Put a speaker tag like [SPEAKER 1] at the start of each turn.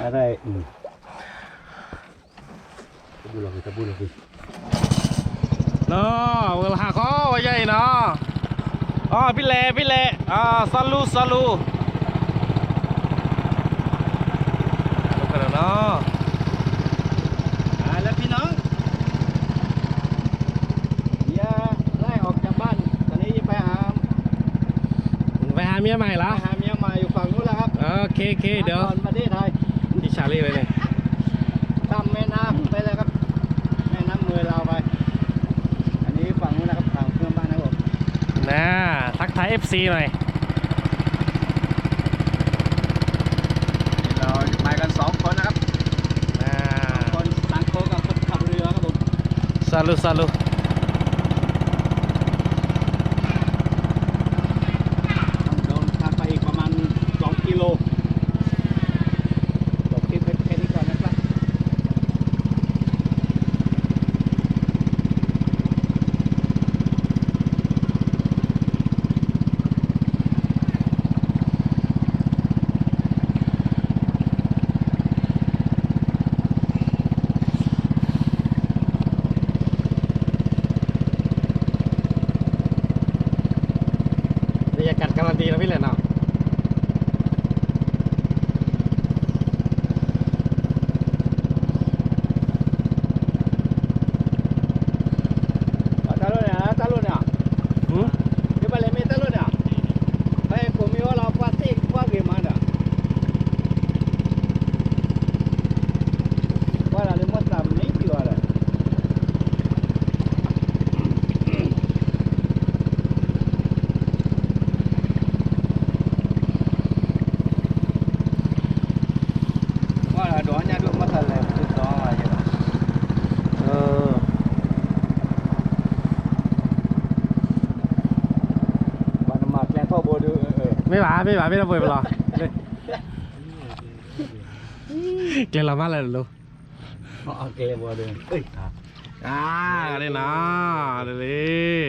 [SPEAKER 1] อะไรบุลลาคือ
[SPEAKER 2] เนาะเวลาหาข้อว่าใหญ่เนาะอ๋อพี่เล่ซาลูกันเนาะ
[SPEAKER 1] แล้วพี่น้องอย่าไล่ออกจากบ้านตอนนี้ไปหา
[SPEAKER 2] เมียใหม่ละ
[SPEAKER 1] เมียใหม่อยู่ฝั่งนู้นแล้วครับ
[SPEAKER 2] โอเคเดี๋ยว
[SPEAKER 1] ประเทศไทย
[SPEAKER 2] ที่ชาลีเลยเนี่ย
[SPEAKER 1] ข้ามแม่น้ำไปเลยครับแม่น้ำเมยเราไปอันนี้ฝั่งนู้นนะครับฝั่งเพื่อนบ้านนะครับผม
[SPEAKER 2] นะทักทาย FC หน่อย
[SPEAKER 1] เราไปกัน2 คนนะครับคนสังโคกับคนขับเรือครับผม
[SPEAKER 2] ซาลู
[SPEAKER 1] เดินทางไปอีกประมาณ2 กิโลจบคลิปแค่นี้ก่อนนะครับ
[SPEAKER 2] บรรยากาศกำลังดีนะพี่เลยเนาะ
[SPEAKER 1] Talonnya. Dia balik main talonnya. Baik, kami orang pasti bagi mana. Wala lima tam ni wala. Wala doanya dua masalah itu doang aja.
[SPEAKER 2] ไม่หวาไม่ต้องไปรอเกลามาเลยลูก
[SPEAKER 1] โอเคบัวเดิน
[SPEAKER 2] ได้นะเลย